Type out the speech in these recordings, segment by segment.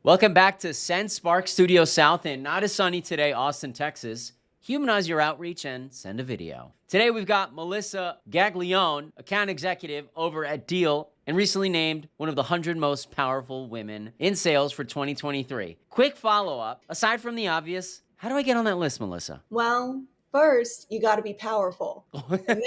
Welcome back to Sendspark Studio South in not as sunny today, Austin, Texas. Humanize your outreach and send a video. Today we've got Melissa Gaglione, account executive over at Deel, and recently named one of the 100 most powerful women in sales for 2023. Quick follow-up, aside from the obvious, how do I get on that list, Melissa? Well, first, you got to be powerful. And then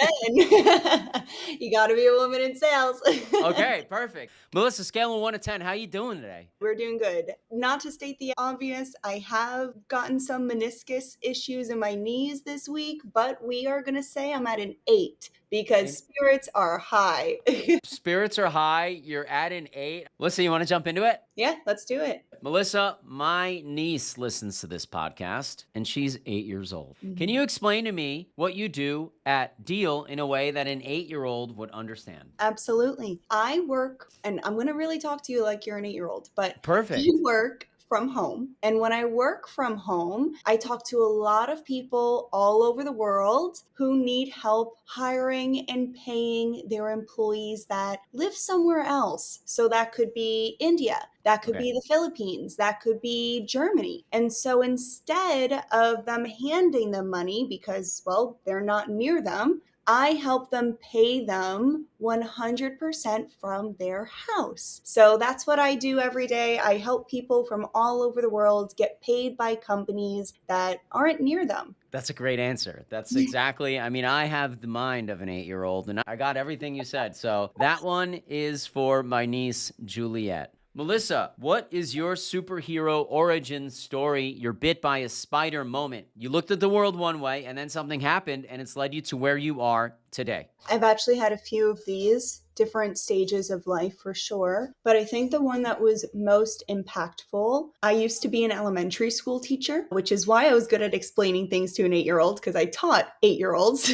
you got to be a woman in sales. Okay, perfect. Melissa, scale of 1 to 10, how you doing today? We're doing good. Not to state the obvious, I have gotten some meniscus issues in my knees this week, but we are going to say I'm at an 8 because spirits are high. Spirits are high, you're at an 8. Melissa, you want to jump into it? Yeah, let's do it. Melissa, my niece listens to this podcast, and she's 8 years old. Can you explain to me what you do at Deel in a way that an 8-year-old would understand? Absolutely. I work, and I'm going to really talk to you like you're an 8-year-old, but Perfect. you work from home. And when I work from home, I talk to a lot of people all over the world who need help hiring and paying their employees that live somewhere else. So that could be India. That could be the Philippines. That could be Germany. And so instead of them handing them money because, well, they're not near them, I help them pay them 100% from their house. So that's what I do every day. I help people from all over the world get paid by companies that aren't near them. That's a great answer. That's exactly, I have the mind of an 8-year-old, and I got everything you said. So that one is for my niece, Juliet. Melissa, what is your superhero origin story, your bit by a spider moment? You looked at the world one way, and then something happened, and it's led you to where you are today. I've actually had a few of these different stages of life for sure. But I think the one that was most impactful, I used to be an elementary school teacher, which is why I was good at explaining things to an 8-year-old because I taught 8-year-olds.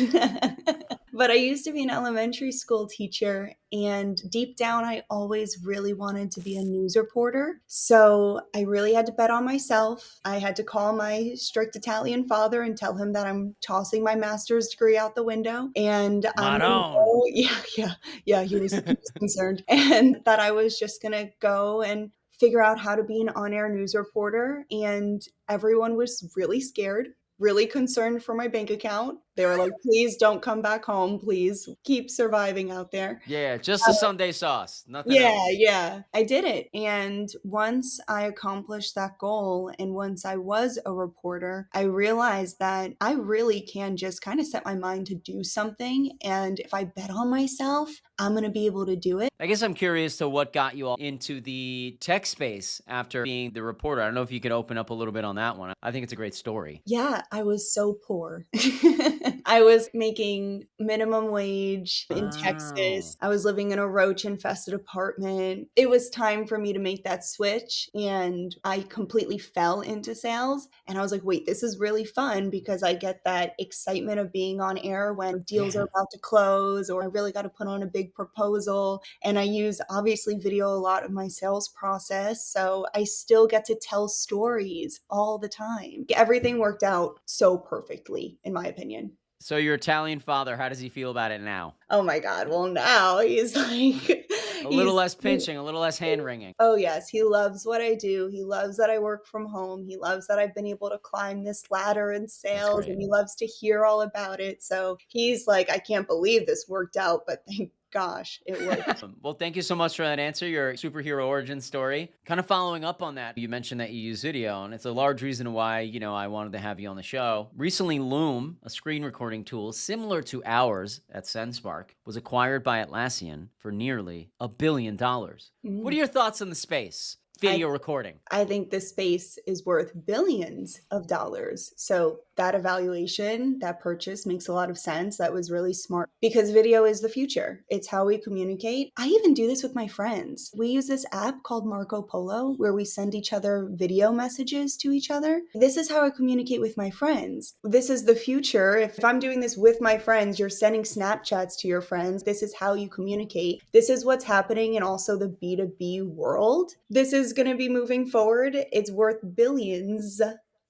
But I used to be an elementary school teacher, and deep down, I always really wanted to be a news reporter. So I really had to bet on myself. I had to call my strict Italian father and tell him that I'm tossing my master's degree out the window. And he was concerned. And that I was just going to go and figure out how to be an on-air news reporter. And everyone was really scared, really concerned for my bank account. They were like, please don't come back home. Please keep surviving out there. Yeah, just the Sunday sauce, nothing else. Yeah, I did it. And once I accomplished that goal and once I was a reporter, I realized that I really can just kind of set my mind to do something. And if I bet on myself, I'm going to be able to do it. I guess I'm curious to what got you all into the tech space after being the reporter. I don't know if you could open up a little bit on that one. I think it's a great story. Yeah, I was so poor. I was making minimum wage in Texas. I was living in a roach-infested apartment. It was time for me to make that switch, and I completely fell into sales. And I was like, wait, this is really fun because I get that excitement of being on air when deals are about to close, or I really got to put on a big proposal. And I use, obviously, video a lot of my sales process. So I still get to tell stories all the time. Everything worked out so perfectly, in my opinion. So your Italian father, how does he feel about it now? Oh my God. Well, now he's like... A little less pinching, a little less hand-wringing. Oh yes, he loves what I do. He loves that I work from home. He loves that I've been able to climb this ladder in sales, and he loves to hear all about it. So he's like, I can't believe this worked out, but thank gosh, it worked. Well, thank you so much for that answer, your superhero origin story. Kind of following up on that, you mentioned that you use video, and it's a large reason why, I wanted to have you on the show. Recently, Loom, a screen recording tool similar to ours at Sendspark, was acquired by Atlassian for nearly $1 billion. What are your thoughts on the space? Video recording. I think this space is worth billions of dollars. So that evaluation, that purchase makes a lot of sense. That was really smart because video is the future. It's how we communicate. I even do this with my friends. We use this app called Marco Polo where we send each other video messages to each other. This is how I communicate with my friends. This is the future. If I'm doing this with my friends, you're sending Snapchats to your friends. This is how you communicate. This is what's happening in also the B2B world. This is going to be moving forward. It's worth billions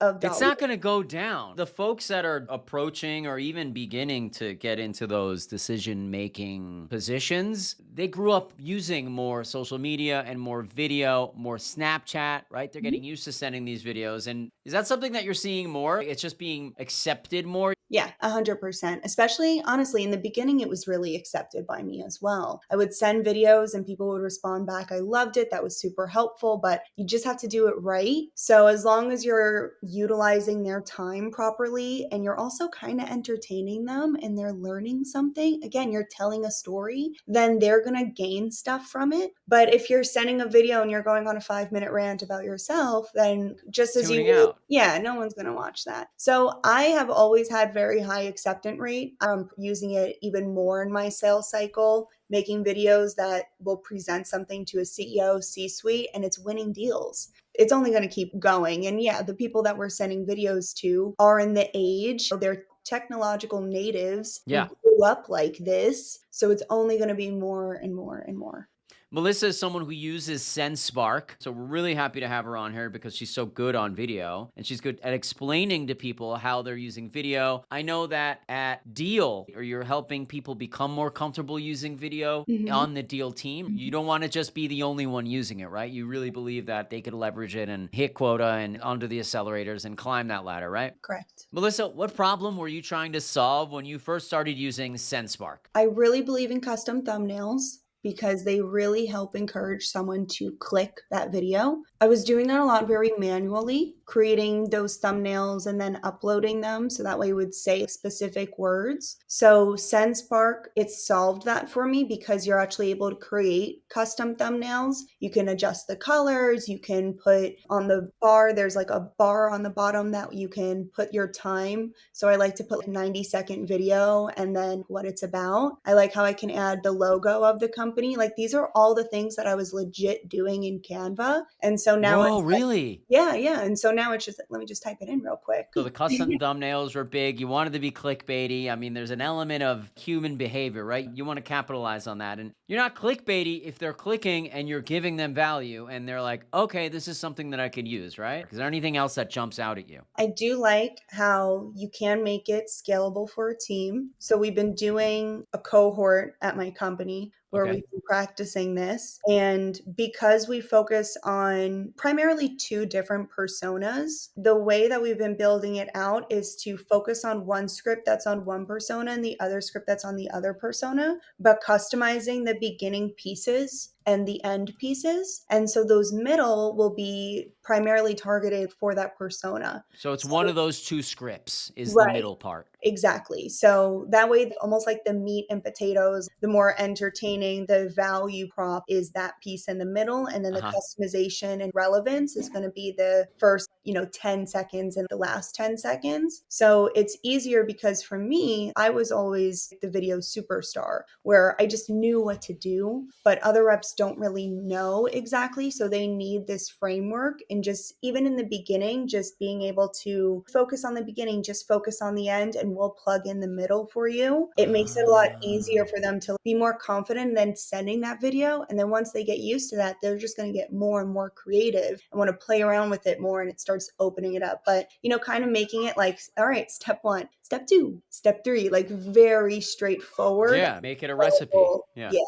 of It's dollars. not going to go down. The folks that are approaching or even beginning to get into those decision making positions, they grew up using more social media and more video, more Snapchat, right? They're getting used to sending these videos. And is that something that you're seeing more? It's just being accepted more? Yeah, 100%. Especially, honestly, in the beginning, it was really accepted by me as well. I would send videos and people would respond back. I loved it. That was super helpful, but you just have to do it right. So, as long as you're utilizing their time properly and you're also kind of entertaining them and they're learning something, again, you're telling a story, then they're going to gain stuff from it. But if you're sending a video and you're going on a 5-minute rant about yourself, then just as you Tuning would, out. yeah, no one's going to watch that. So I have always had very high acceptance rate. I'm using it even more in my sales cycle, making videos that will present something to a CEO, C-suite, and it's winning deals. It's only going to keep going. And yeah, the people that we're sending videos to are in the age, they're technological natives who Yeah. grew up like this. So it's only going to be more and more and more. Melissa is someone who uses Sendspark. So we're really happy to have her on here because she's so good on video and she's good at explaining to people how they're using video. I know that at Deel, or you're helping people become more comfortable using video Mhm. on the Deel team. You don't want to just be the only one using it, right? You really believe that they could leverage it and hit quota and onto the accelerators and climb that ladder, right? Correct. Melissa, what problem were you trying to solve when you first started using Sendspark? I really believe in custom thumbnails because they really help encourage someone to click that video. I was doing that a lot very manually, creating those thumbnails and then uploading them so that way it would say specific words. So SendSpark, it solved that for me because you're actually able to create custom thumbnails. You can adjust the colors, you can put on the bar, there's like a bar on the bottom that you can put your time. So I like to put like 90-second video and then what it's about. I like how I can add the logo of the company. Like these are all the things that I was legit doing in Canva. And so now Whoa, it's like, really? yeah. And so now it's just, let me just type it in real quick. So the custom thumbnails were big. You wanted to be clickbaity. I mean, there's an element of human behavior, right? You want to capitalize on that. And you're not clickbaity if they're clicking and you're giving them value and they're like, okay, this is something that I could use, right? Is there anything else that jumps out at you? I do like how you can make it scalable for a team. So we've been doing a cohort at my company where Okay. we've been practicing this. And because we focus on primarily two different personas, the way that we've been building it out is to focus on one script that's on one persona and the other script that's on the other persona, but customizing the beginning pieces and the end pieces. And so those middle will be primarily targeted for that persona. So it's one So, of those two scripts is the right. middle part. Exactly. So that way, almost like the meat and potatoes, the more entertaining, the value prop is that piece in the middle. And then the Uh-huh. customization and relevance is going to be the first, 10 seconds and the last 10 seconds. So it's easier because for me, I was always the video superstar where I just knew what to do, but other reps don't really know exactly. So they need this framework and just even in the beginning, just being able to focus on the beginning, just focus on the end and we'll plug in the middle for you. It makes it a lot easier Ah. for them to be more confident than sending that video. And then once they get used to that, they're just going to get more and more creative and want to play around with it more and it starts opening it up. But, kind of making it like, all right, step 1, step 2, step 3, like very straightforward. Yeah, make it a recipe. Yeah. Yeah.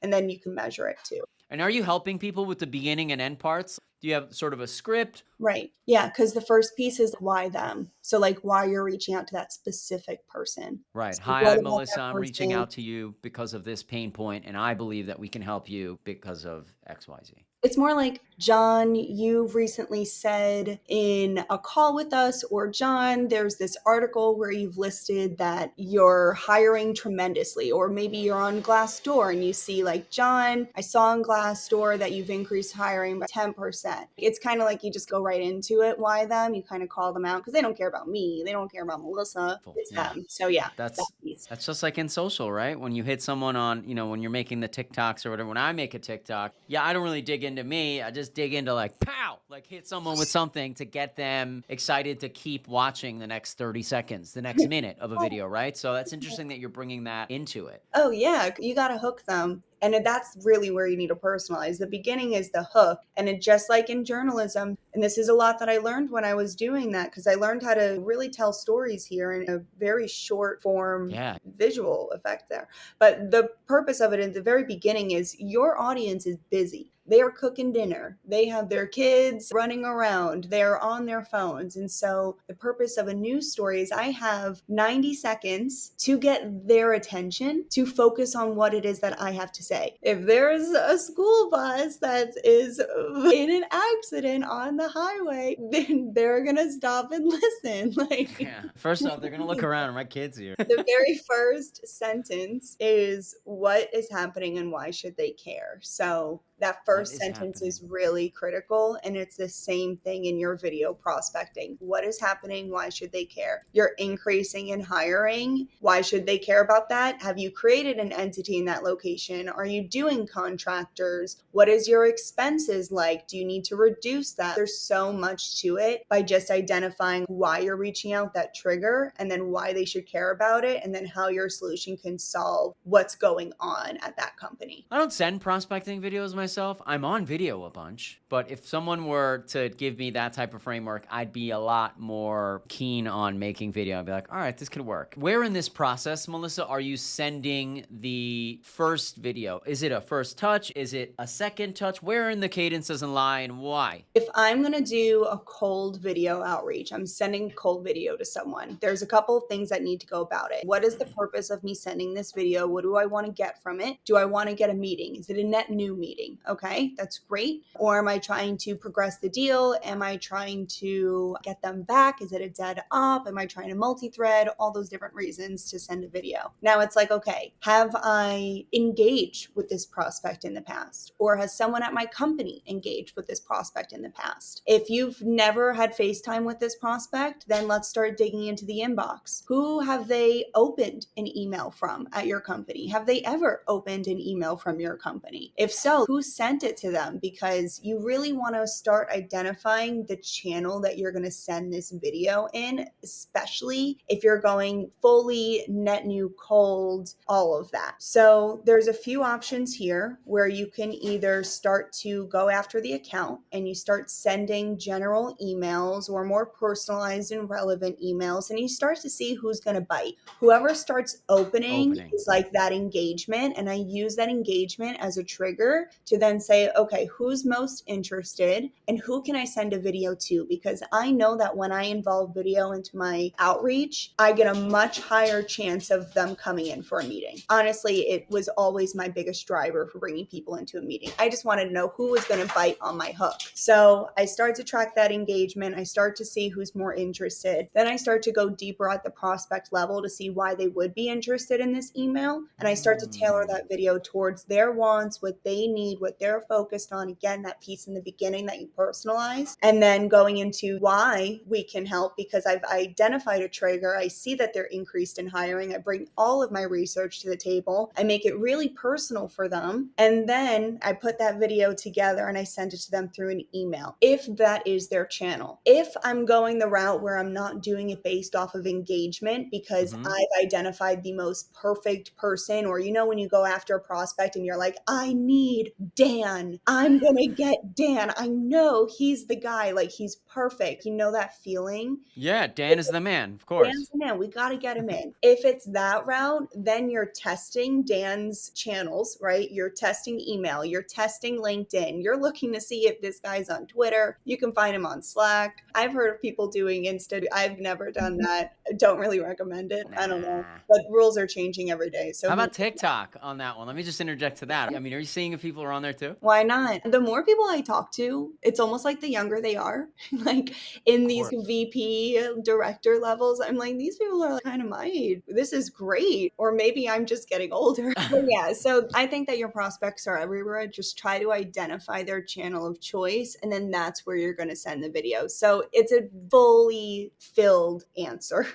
And then you can measure it too. And are you helping people with the beginning and end parts? Do you have sort of a script? Right. Yeah. Because the first piece is why them. So, like, why you're reaching out to that specific person. Right. So, Hi, what I'm about Melissa. that I'm reaching person? out to you because of this pain point, and I believe that we can help you because of XYZ. It's more like, John, you've recently said in a call with us, or John, there's this article where you've listed that you're hiring tremendously, or maybe you're on Glassdoor and you see, like, John, I saw on Glassdoor that you've increased hiring by 10%. It's kind of like you just go right into it. Why them? You kind of call them out because they don't care about me. They don't care about Melissa. It's Yeah. them. So, yeah, that That's piece. that's just like in social, right? When you hit someone on, when you're making the TikToks or whatever. When I make a TikTok, yeah, I don't really dig into me, I just dig into like, pow, like hit someone with something to get them excited to keep watching the next 30 seconds, the next minute of a video, right? So that's interesting that you're bringing that into it. Oh, yeah, you gotta hook them. And that's really where you need to personalize. The beginning is the hook. And it just like in journalism, and this is a lot that I learned when I was doing that, because I learned how to really tell stories here in a very short form Yeah. visual effect there. But the purpose of it in the very beginning is your audience is busy. They are cooking dinner. They have their kids running around. They're on their phones. And so the purpose of a news story is I have 90 seconds to get their attention to focus on what it is that I have to say. If there's a school bus that is in an accident on the highway, then they're going to stop and listen. Like, Yeah. First off, they're going to look around. Are my kids here? the very first sentence is what is happening and why should they care? So that first is sentence happening? is really critical, and it's the same thing in your video prospecting. What is happening? Why should they care? You're increasing in hiring. Why should they care about that? Have you created an entity in that location? Are you doing contractors? What is your expenses like? Do you need to reduce that? There's so much to it by just identifying why you're reaching out, that trigger, and then why they should care about it, and then how your solution can solve what's going on at that company. I don't send prospecting videos myself. I'm on video a bunch, but if someone were to give me that type of framework, I'd be a lot more keen on making video. I'd be like, all right, this could work. Where in this process, Melissa, are you sending the first video? Is it a first touch? Is it a second touch? Where in the cadence doesn't lie and why? If I'm going to do a cold video outreach, I'm sending cold video to someone. There's a couple of things that need to go about it. What is the purpose of me sending this video? What do I want to get from it? Do I want to get a meeting? Is it a net new meeting? Okay, that's great. Or am I trying to progress the deal? Am I trying to get them back? Is it a dead op? Am I trying to multi-thread? All those different reasons to send a video. Now it's like, okay, have I engaged with this prospect in the past? Or has someone at my company engaged with this prospect in the past? If you've never had FaceTime with this prospect, then let's start digging into the inbox. Who have they opened an email from at your company? Have they ever opened an email from your company? If so, who sent it to them? Because you really want to start identifying the channel that you're going to send this video in, especially if you're going fully net new, cold, all of that. So there's a few options here where you can either start to go after the account and you start sending general emails or more personalized and relevant emails, and you start to see who's going to bite. Whoever starts opening is like that engagement, and I use that engagement as a trigger to then say, okay, who's most interested and who can I send a video to? Because I know that when I involve video into my outreach, I get a much higher chance of them coming in for a meeting. Honestly, it was always my biggest driver for bringing people into a meeting. I just wanted to know who was going to bite on my hook. So I start to track that engagement. I start to see who's more interested. Then I start to go deeper at the prospect level to see why they would be interested in this email. And I start to tailor that video towards their wants, what they need, what they're focused on. Again, that piece in the beginning that you personalize. And then going into why we can help, because I've identified a trigger. I see that they're increased in hiring. I bring all of my research to the table. I make it really personal for them. And then I put that video together and I send it to them through an email, if that is their channel. If I'm going the route where I'm not doing it based off of engagement because I've identified the most perfect person, or when you go after a prospect and you're like, I need Dan. I'm going to get Dan. I know he's the guy. Like, he's perfect. You know that feeling? Yeah, Dan is the man, of course. Dan's the man. We got to get him in. If it's that route, then you're testing Dan's channels, right? You're testing email. You're testing LinkedIn. You're looking to see if this guy's on Twitter. You can find him on Slack. I've heard of people doing Insta. I've never done that. I don't really recommend it. I don't know. But rules are changing every day. So how about TikTok on that one? Let me just interject to that. I mean, are you seeing if people are on there too? Why not? The more people I talk to, it's almost like the younger they are. Like in these VP director levels, I'm like, these people are kind of my age. This is great. Or maybe I'm just getting older. But yeah, so I think that your prospects are everywhere. Just try to identify their channel of choice, and then that's where you're going to send the video. So it's a fully filled answer.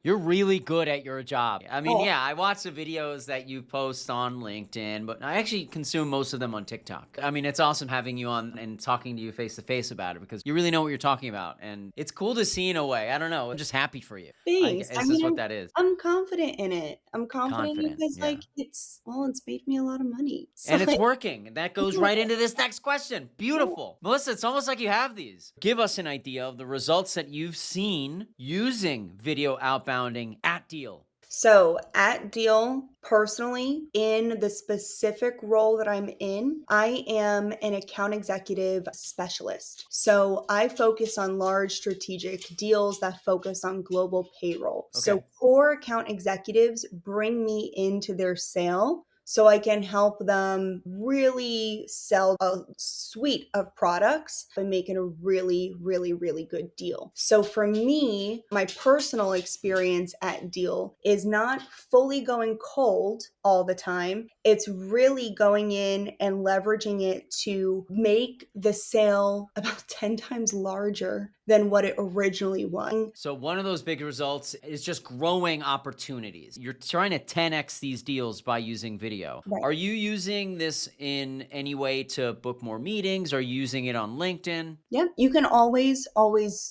You're really good at your job. I mean, yeah, I watch the videos that you post on LinkedIn, but I actually consume most of them on TikTok. I mean, it's awesome having you on and talking to you face to face about it because you really know what you're talking about. And it's cool to see in a way. I don't know. I'm just happy for you. Thanks. I Is this mean, what that is? I'm confident in it. I'm confident Confident. because Yeah. like it's made me a lot of money. So And it's like, working. And that goes right into this next question. yeah. Beautiful. Melissa, it's almost like you have these. Give us an idea of the results that you've seen using video outbounding at Deel. So at Deal, personally, in the specific role that I'm in, I am an account executive specialist. So I focus on large strategic deals that focus on global payroll. So Okay. core account executives bring me into their sale so I can help them really sell a suite of products and make it a really, really, really good deal. So for me, my personal experience at Deal is not fully going cold all the time. It's really going in and leveraging it to make the sale about 10 times larger than what it originally was. So one of those big results is just growing opportunities. You're trying to 10x these deals by using video. Right. Are you using this in any way to book more meetings? Are you using it on LinkedIn? Yeah, you can always,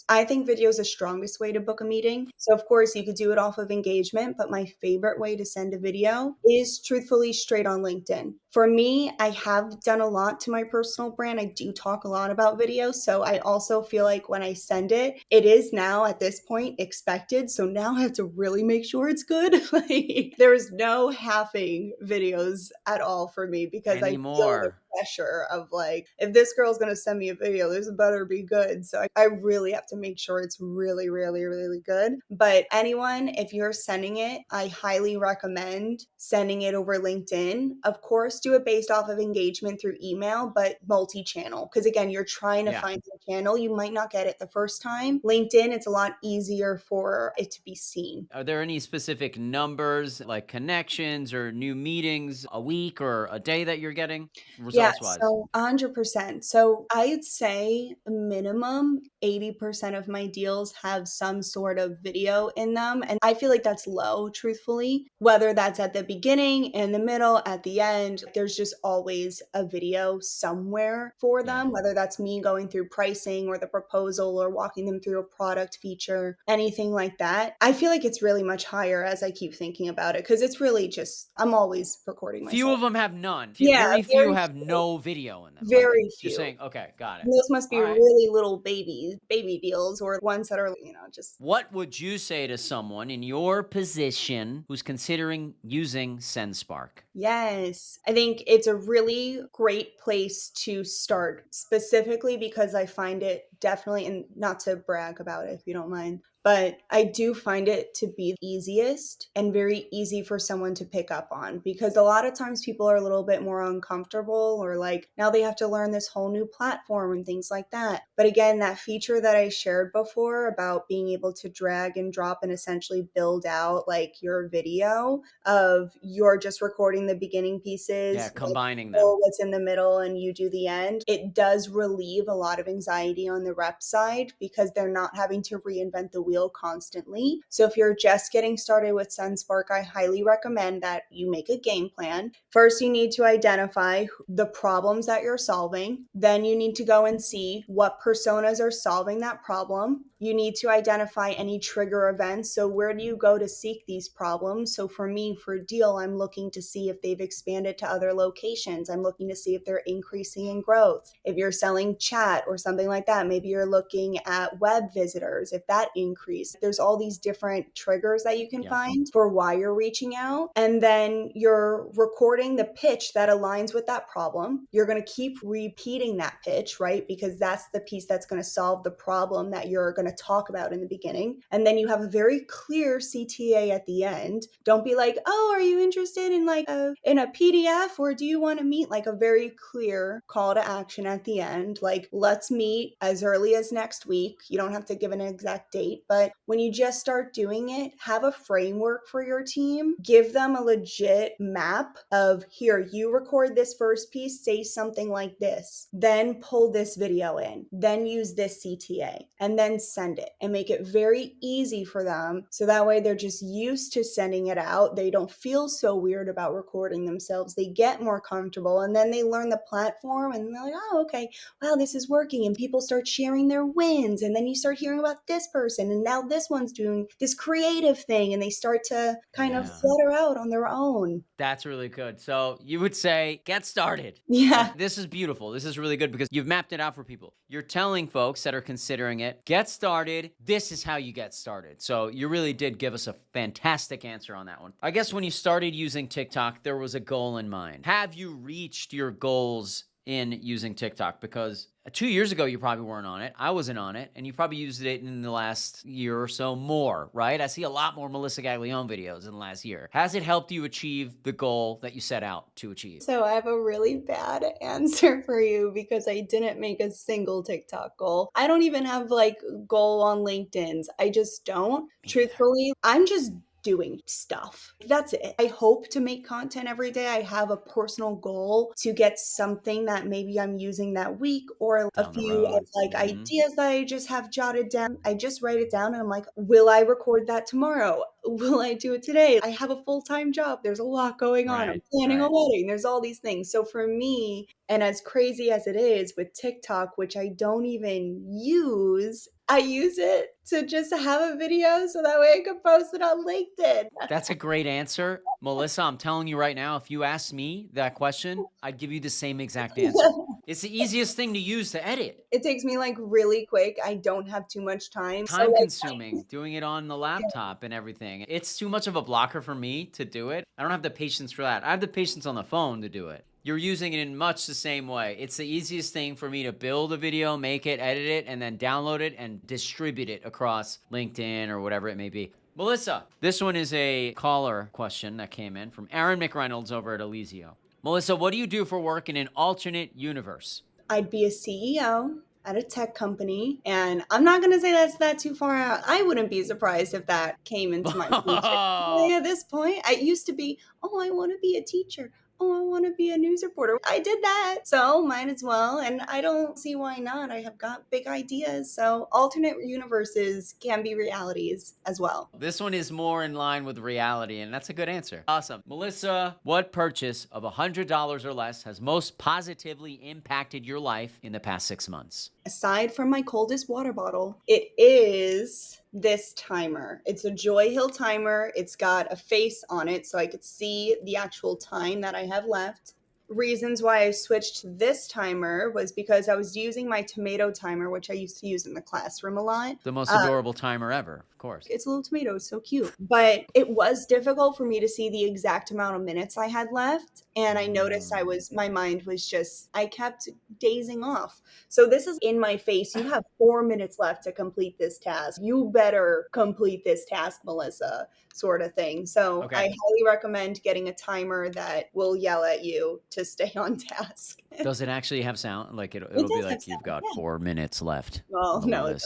I think video is the strongest way to book a meeting. So, of course, you could do it off of engagement, but my favorite way to send a video is truthfully straight on LinkedIn. For me, I have done a lot to my personal brand. I do talk a lot about video. So, I also feel like when I send it, it is now at this point expected. So, now I have to really make sure it's good. Like, there's no halving videos at all for me because I feel the Anymore. pressure of like, if this girl's going to send me a video, this better be good. So I really have to make sure it's really, really, really good. But anyone, if you're sending it, I highly recommend sending it over LinkedIn. Of course, do it based off of engagement through email, but multi-channel. Because again, you're trying to Yeah. find the channel. You might not get it the first time. LinkedIn, it's a lot easier for it to be seen. Are there any specific numbers like connections or new meetings a week or a day that you're getting Yeah, results wise? so 100%. So I'd say minimum 80% of my deals have some sort of video in them. And I feel like that's low, truthfully. Whether that's at the beginning, in the middle, at the end, there's just always a video somewhere for Yeah. them, whether that's me going through pricing or the proposal or walking them through a product feature, anything like that. I feel like it's really much higher as I keep thinking about it because it's really just, I'm always recording Few myself. of them have none. Yeah, Very few very have few. no video in them. Like Very you're few. saying, okay, got it. Those must be All right. really little baby deals or ones that are, just What would you say to someone in your position who's considering using Sendspark? yes. I think it's a really great place to start, specifically because I find it definitely, and not to brag about it if you don't mind, but I do find it to be the easiest and very easy for someone to pick up on because a lot of times people are a little bit more uncomfortable or like now they have to learn this whole new platform and things like that. But again, that feature that I shared before about being able to drag and drop and essentially build out like your video of you're just recording the beginning Yeah, pieces, like combining them. what's in the middle and you do the end. It does relieve a lot of anxiety on the rep side because they're not having to reinvent the wheel constantly. So if you're just getting started with Sendspark, I highly recommend that you make a game plan. First, you need to identify the problems that you're solving. Then you need to go and see what personas are solving that problem. You need to identify any trigger events. So where do you go to seek these problems? So for me, for Deel, I'm looking to see if they've expanded to other locations. I'm looking to see if they're increasing in growth. If you're selling chat or something like that, maybe you're looking at web visitors, if that increased. There's all these different triggers that you can Yeah. find for why you're reaching out. And then you're recording the pitch that aligns with that problem. You're going to keep repeating that pitch, right? Because that's the piece that's going to solve the problem that you're going to talk about in the beginning. And then you have a very clear CTA at the end. Don't be like, oh, are you interested in like in a PDF or do you want to meet? Like a very clear call to action at the end. Like, let's meet as early as next week. You don't have to give an exact date, But when you just start doing it, have a framework for your team, give them a legit map of here, you record this first piece, say something like this, then pull this video in, then use this CTA, and then send it, and make it very easy for them. So that way they're just used to sending it out. They don't feel so weird about recording themselves. They get more comfortable, and then they learn the platform, and they're like, oh, okay, wow, this is working. And people start sharing their wins. And then you start hearing about this person, and now this one's doing this creative thing, and they start to kind of flutter out on their own. That's really good. So you would say, get started. Yeah. This is beautiful. This is really good because you've mapped it out for people. You're telling folks that are considering it, get started. This is how you get started. So you really did give us a fantastic answer on that one. I guess when you started using TikTok, there was a goal in mind. Have you reached your goals in using TikTok? Because 2 years ago, you probably weren't on it. I wasn't on it. And you probably used it in the last year or so more, right? I see a lot more Melissa Gaglione videos in the last year. Has it helped you achieve the goal that you set out to achieve? So I have a really bad answer for you because I didn't make a single TikTok goal. I don't even have like goal on LinkedIn's. I just don't. Truthfully, I'm just doing stuff. That's it. I hope to make content every day. I have a personal goal to get something that maybe I'm using that week, or a few of like ideas that I just have jotted down. I just write it down and I'm like, will I record that tomorrow? Will I do it today? I have a full-time job. There's a lot going on. I'm planning a wedding. There's all these things. So for me, and as crazy as it is with TikTok, which I don't even use, I use it to just have a video so that way I can post it on LinkedIn. That's a great answer. Melissa, I'm telling you right now, if you asked me that question, I'd give you the same exact answer. It's the easiest thing to use to edit. It takes me like really quick. I don't have too much time. Time consuming, doing it on the laptop and everything. It's too much of a blocker for me to do it. I don't have the patience for that. I have the patience on the phone to do it. You're using it in much the same way. It's the easiest thing for me to build a video, make it, edit it, and then download it and distribute it across LinkedIn or whatever it may be. Melissa, this one is a caller question that came in from Aaron McReynolds over at Elysia. Melissa, what do you do for work in an alternate universe? I'd be a CEO at a tech company, and I'm not going to say that's that too far out. I wouldn't be surprised if that came into my future. At this point, I used to be, oh, I want to be a teacher. Oh, I want to be a news reporter. I did that, so might as well. And I don't see why not. I have got big ideas. So alternate universes can be realities as well. This one is more in line with reality, and that's a good answer. Awesome. Melissa, what purchase of $100 or less has most positively impacted your life in the past 6 months? Aside from my coldest water bottle, it is this timer. It's a Joy Hill timer. It's got a face on it so I could see the actual time that I have left. Reasons why I switched to this timer was because I was using my tomato timer, which I used to use in the classroom a lot. The most adorable timer ever, of course. It's a little tomato. It's so cute. But it was difficult for me to see the exact amount of minutes I had left. And I noticed my mind was just, I kept dazing off. So this is in my face. You have 4 minutes left to complete this task. You better complete this task, Melissa, sort of thing. So I highly recommend getting a timer that will yell at you to stay on task. Does it actually have sound? Like it'll be like you've got 4 minutes left. Well, no, it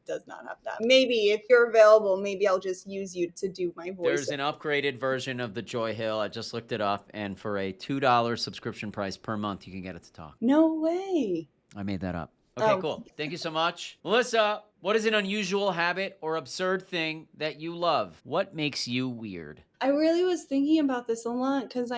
does not have that. Maybe if you're available, maybe I'll just use you to do my voice. There's an upgraded version of the Joy Hill. I just looked it up, and for a $2 subscription price per month, you can get it to talk. No way. I made that up. Okay, cool. Thank you so much. Melissa, what is an unusual habit or absurd thing that you love? What makes you weird? I really was thinking about this a lot because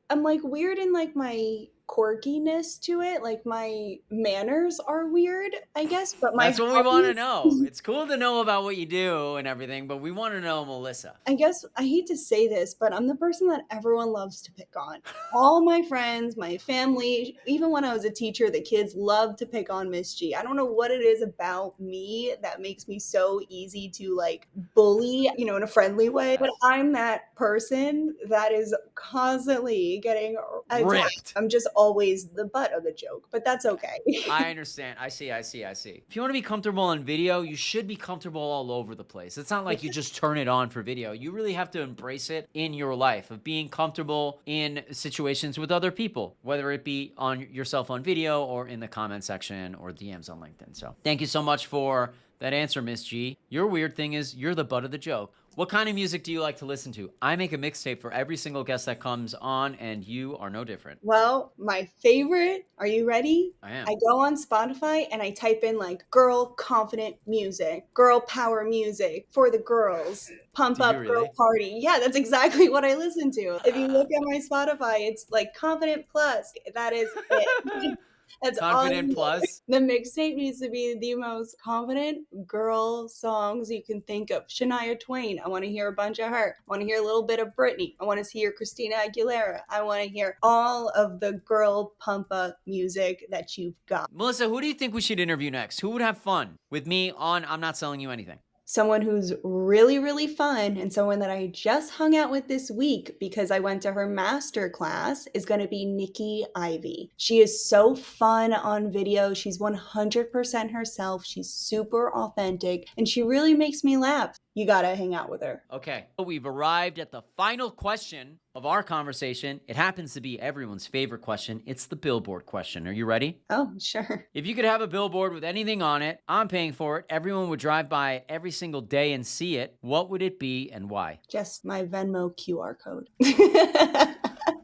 I'm like weird in like my quirkiness to it. Like my manners are weird, I guess. But that's what we want to know. It's cool to know about what you do and everything, but we want to know, Melissa. I guess I hate to say this, but I'm the person that everyone loves to pick on. All my friends, my family, even when I was a teacher, the kids love to pick on Miss G. I don't know what it is about me that makes me so easy to like bully, in a friendly way. But I'm that person that is constantly getting attacked. I'm just always the butt of the joke, but that's okay. I understand. I see. If you want to be comfortable on video, you should be comfortable all over the place. It's not like you just turn it on for video. You really have to embrace it in your life of being comfortable in situations with other people, whether it be on yourself on video or in the comment section or DMs on LinkedIn. So thank you so much for that answer, Miss G. Your weird thing is you're the butt of the joke. What kind of music do you like to listen to? I make a mixtape for every single guest that comes on, and you are no different. Well, my favorite, are you ready? I am. I go on Spotify and I type in like girl confident music, girl power music for the girls, pump Do you up girl really? party. Yeah, that's exactly what I listen to. If you look at my Spotify, it's like confident plus. That is it. That's all Confident you need. plus. The mixtape needs to be the most confident girl songs you can think of. Shania Twain, I want to hear a bunch of her. I want to hear a little bit of Britney. I want to hear Christina Aguilera. I want to hear all of the girl pump up music that you've got. Melissa, who do you think we should interview next? Who would have fun with me on I'm Not Selling You Anything? Someone who's really, really fun and someone that I just hung out with this week because I went to her master class is going to be Nikki Ivy. She is so fun on video. She's 100% herself. She's super authentic and she really makes me laugh. You got to hang out with her. Okay, we've arrived at the final question of our conversation. It happens to be everyone's favorite question. It's the Billboard question. Are you ready? Oh, sure. If you could have a billboard with anything on it, I'm paying for it, everyone would drive by it every single day and see it, what would it be and why? Just my Venmo QR code.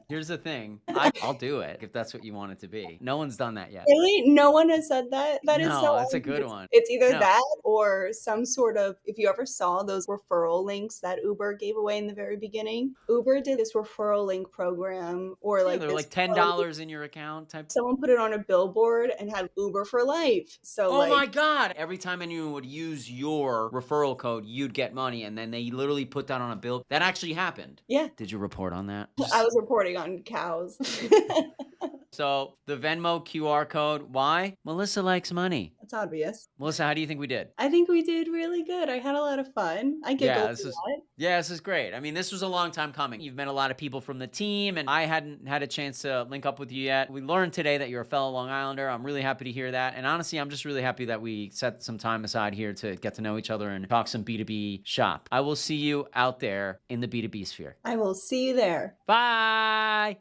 Here's the thing. I'll do it if that's what you want it to be. No one's done that yet. Really? No one has said that? That is No, so that's a obvious. good one. It's either No. that or some sort of, if you ever saw those referral links that Uber gave away in the very beginning, Uber did this referral link program or Yeah, like they're this like $10 in your account type. someone put it on a billboard and had Uber for life. So Oh like my God. Every time anyone would use your referral code, you'd get money. And then they literally put that on a bill. That actually happened. yeah, Did you report on that? I was reporting on cows. So the Venmo QR code, why? Melissa likes money. That's obvious. Melissa, how do you think we did? I think we did really good. I had a lot of fun. I giggled a lot. This is great. I mean, this was a long time coming. You've met a lot of people from the team, and I hadn't had a chance to link up with you yet. We learned today that you're a fellow Long Islander. I'm really happy to hear that. And honestly, I'm just really happy that we set some time aside here to get to know each other and talk some B2B shop. I will see you out there in the B2B sphere. I will see you there. Bye.